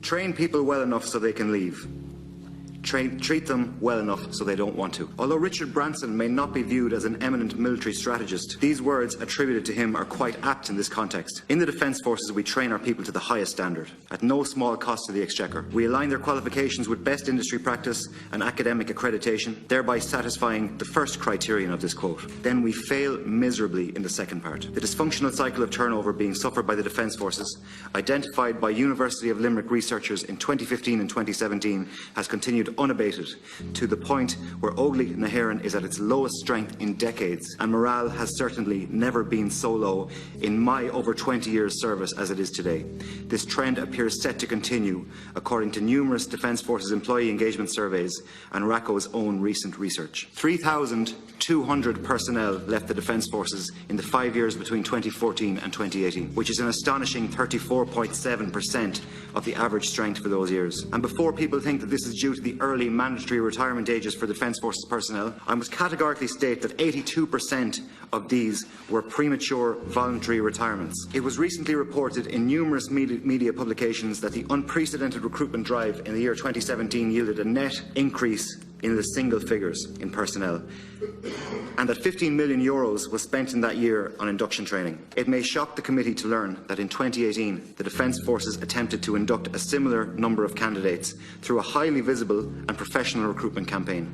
Train people well enough so they can leave. Treat them well enough so they don't want to. Although Richard Branson may not be viewed as an eminent military strategist, these words attributed to him are quite apt in this context. In the Defence Forces, we train our people to the highest standard, at no small cost to the Exchequer. We align their qualifications with best industry practice and academic accreditation, thereby satisfying the first criterion of this quote. Then we fail miserably in the second part. The dysfunctional cycle of turnover being suffered by the Defence Forces, identified by University of Limerick researchers in 2015 and 2017, has continued unabated to the point where Oireachtas Committee is at its lowest strength in decades, and morale has certainly never been so low in my over 20 years service as it is today. This trend appears set to continue according to numerous Defence Forces employee engagement surveys and RACO's own recent research. 3,200 personnel left the Defence Forces in the 5 years between 2014 and 2018, which is an astonishing 34.7% of the average strength for those years. And before people think that this is due to the early mandatory retirement ages for Defence Forces personnel, I must categorically state that 82% of these were premature voluntary retirements. It was recently reported in numerous media publications that the unprecedented recruitment drive in the year 2017 yielded a net increase in the single figures in personnel, and that €15 million was spent in that year on induction training. It may shock the committee to learn that in 2018 the Defence Forces attempted to induct a similar number of candidates through a highly visible and professional recruitment campaign.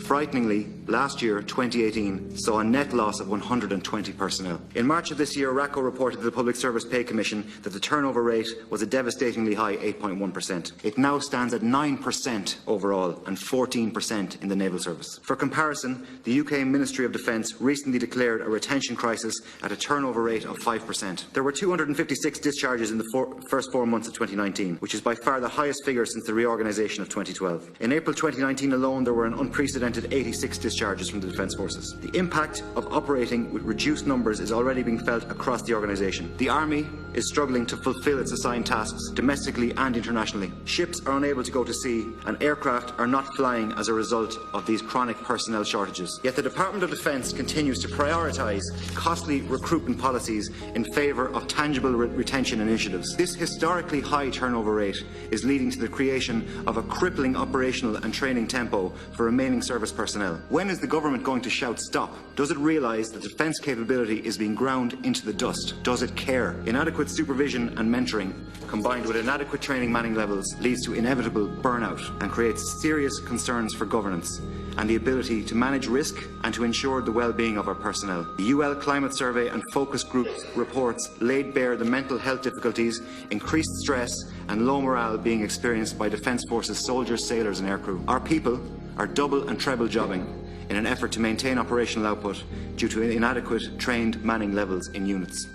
Frighteningly, last year, 2018, saw a net loss of 120 personnel. In March of this year, RACO reported to the Public Service Pay Commission that the turnover rate was a devastatingly high 8.1%. It now stands at 9% overall and 14% in the Naval Service. For comparison, the UK Ministry of Defence recently declared a retention crisis at a turnover rate of 5%. There were 256 discharges in the first 4 months of 2019, which is by far the highest figure since the reorganisation of 2012. In April 2019 alone, there were an unprecedented 86 discharges from the Defence Forces. The impact of operating with reduced numbers is already being felt across the organisation. The Army is struggling to fulfil its assigned tasks, domestically and internationally. Ships are unable to go to sea, and aircraft are not flying as a result of these chronic personnel shortages. Yet the Department of Defence continues to prioritise costly recruitment policies in favour of tangible retention initiatives. This historically high turnover rate is leading to the creation of a crippling operational and training tempo for remaining service personnel. When is the government going to shout stop? Does it realise that defence capability is being ground into the dust? Does it care? Inadequate supervision and mentoring, combined with inadequate training manning levels, leads to inevitable burnout and creates serious concerns for governance and the ability to manage risk and to ensure the well-being of our personnel. The UL Climate Survey and Focus Group reports laid bare the mental health difficulties, increased stress and low morale being experienced by Defence Forces soldiers, sailors and aircrew. Our people are double and treble jobbing in an effort to maintain operational output due to inadequate trained manning levels in units.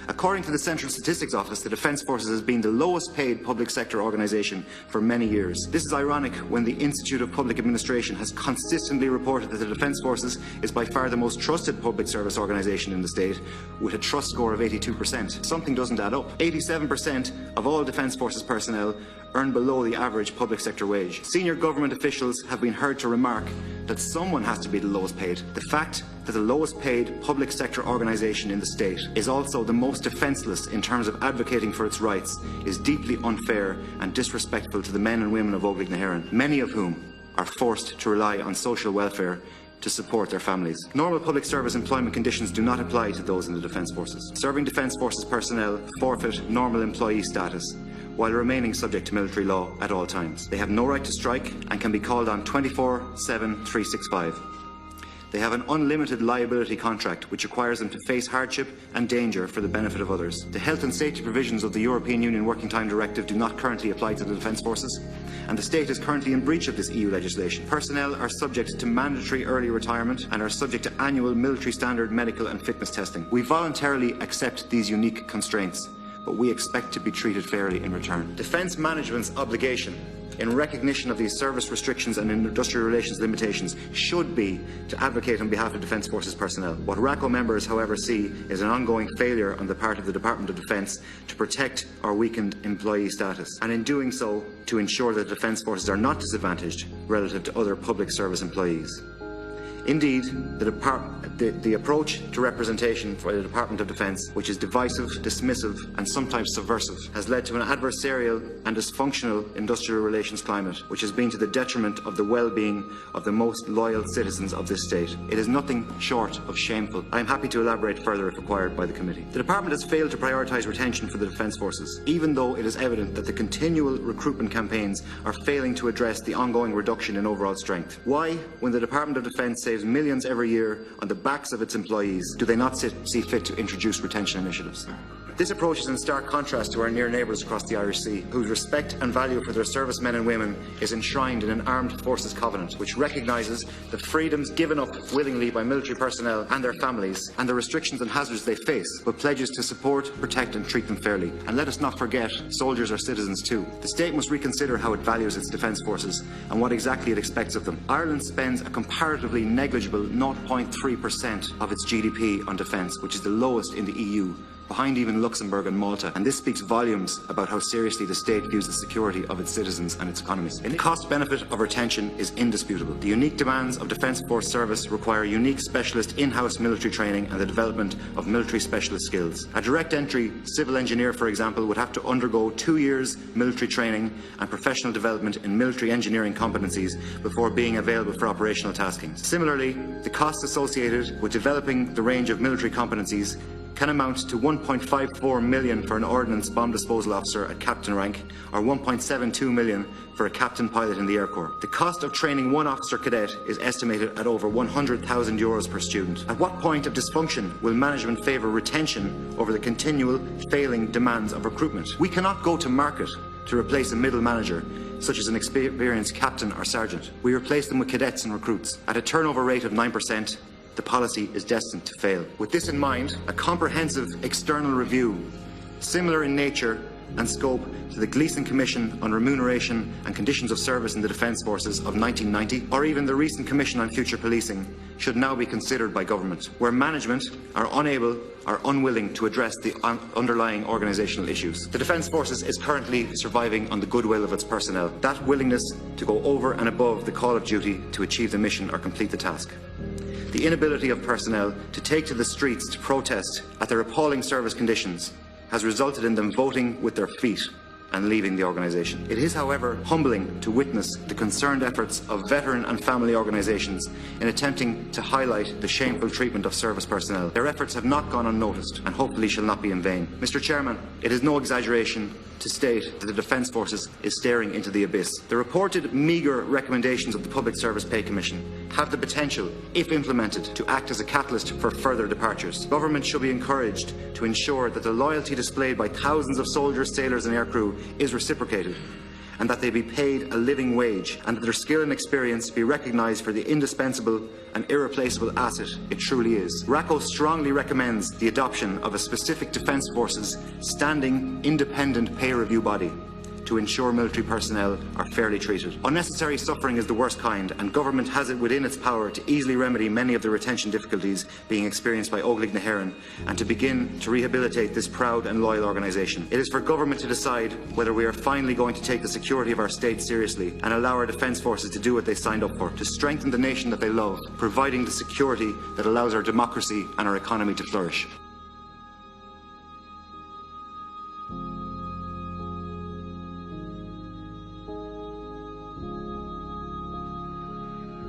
According to the Central Statistics Office, the Defence Forces has been the lowest paid public sector organisation for many years. This is ironic when the Institute of Public Administration has consistently reported that the Defence Forces is by far the most trusted public service organisation in the state, with a trust score of 82%. Something doesn't add up. 87% of all Defence Forces personnel earn below the average public sector wage. Senior government officials have been heard to remark that someone has to be the lowest paid. The fact that the lowest paid public sector organisation in the state is also the most defenceless in terms of advocating for its rights is deeply unfair and disrespectful to the men and women of Oireachtas, many of whom are forced to rely on social welfare to support their families. Normal public service employment conditions do not apply to those in the Defence Forces. Serving Defence Forces personnel forfeit normal employee status while remaining subject to military law at all times. They have no right to strike and can be called on 24/7, 365. They have an unlimited liability contract which requires them to face hardship and danger for the benefit of others. The health and safety provisions of the European Union Working Time Directive do not currently apply to the Defence Forces, and the state is currently in breach of this EU legislation. Personnel are subject to mandatory early retirement and are subject to annual military standard medical and fitness testing. We voluntarily accept these unique constraints, but we expect to be treated fairly in return. Defence management's obligation, in recognition of these service restrictions and industrial relations limitations, should be to advocate on behalf of Defence Forces personnel. What RACO members, however, see is an ongoing failure on the part of the Department of Defence to protect our weakened employee status, and in doing so, to ensure that Defence Forces are not disadvantaged relative to other public service employees. Indeed, the approach to representation for the Department of Defence, which is divisive, dismissive and sometimes subversive, has led to an adversarial and dysfunctional industrial relations climate, which has been to the detriment of the well-being of the most loyal citizens of this state. It is nothing short of shameful. I am happy to elaborate further if required by the committee. The Department has failed to prioritise retention for the Defence Forces, even though it is evident that the continual recruitment campaigns are failing to address the ongoing reduction in overall strength. Why, when the Department of Defence saves millions every year on the backs of its employees, do they not see fit to introduce retention initiatives? This approach is in stark contrast to our near neighbours across the Irish Sea, whose respect and value for their servicemen and women is enshrined in an Armed Forces Covenant, which recognises the freedoms given up willingly by military personnel and their families, and the restrictions and hazards they face, but pledges to support, protect and treat them fairly. And let us not forget, soldiers are citizens too. The state must reconsider how it values its defence forces and what exactly it expects of them. Ireland spends a comparatively negligible 0.3% of its GDP on defence, which is the lowest in the EU, behind even Luxembourg and Malta, and this speaks volumes about how seriously the state views the security of its citizens and its economies. The cost-benefit of retention is indisputable. The unique demands of Defence Force service require unique specialist in-house military training and the development of military specialist skills. A direct entry civil engineer, for example, would have to undergo 2 years military training and professional development in military engineering competencies before being available for operational tasking. Similarly, the costs associated with developing the range of military competencies can amount to 1.54 million for an ordnance bomb disposal officer at captain rank, or 1.72 million for a captain pilot in the Air Corps. The cost of training one officer cadet is estimated at over €100,000 per student. At what point of dysfunction will management favour retention over the continual failing demands of recruitment? We cannot go to market to replace a middle manager, such as an experienced captain or sergeant. We replace them with cadets and recruits. At a turnover rate of 9%, the policy is destined to fail. With this in mind, a comprehensive external review, similar in nature and scope to the Gleeson Commission on Remuneration and Conditions of Service in the Defence Forces of 1990, or even the recent Commission on Future Policing, should now be considered by government, where management are unable or unwilling to address the underlying organisational issues. The Defence Forces is currently surviving on the goodwill of its personnel, that willingness to go over and above the call of duty to achieve the mission or complete the task. The inability of personnel to take to the streets to protest at their appalling service conditions has resulted in them voting with their feet and leaving the organisation. It is, however, humbling to witness the concerned efforts of veteran and family organisations in attempting to highlight the shameful treatment of service personnel. Their efforts have not gone unnoticed and hopefully shall not be in vain. Mr. Chairman, it is no exaggeration to state that the Defence Forces is staring into the abyss. The reported meagre recommendations of the Public Service Pay Commission have the potential, if implemented, to act as a catalyst for further departures. Government should be encouraged to ensure that the loyalty displayed by thousands of soldiers, sailors and aircrew is reciprocated, and that they be paid a living wage, and that their skill and experience be recognised for the indispensable and irreplaceable asset it truly is. RACO strongly recommends the adoption of a specific Defence Forces standing independent pay review body to ensure military personnel are fairly treated. Unnecessary suffering is the worst kind, and government has it within its power to easily remedy many of the retention difficulties being experienced by Óglaigh na hÉireann and to begin to rehabilitate this proud and loyal organisation. It is for government to decide whether we are finally going to take the security of our state seriously and allow our defence forces to do what they signed up for, to strengthen the nation that they love, providing the security that allows our democracy and our economy to flourish.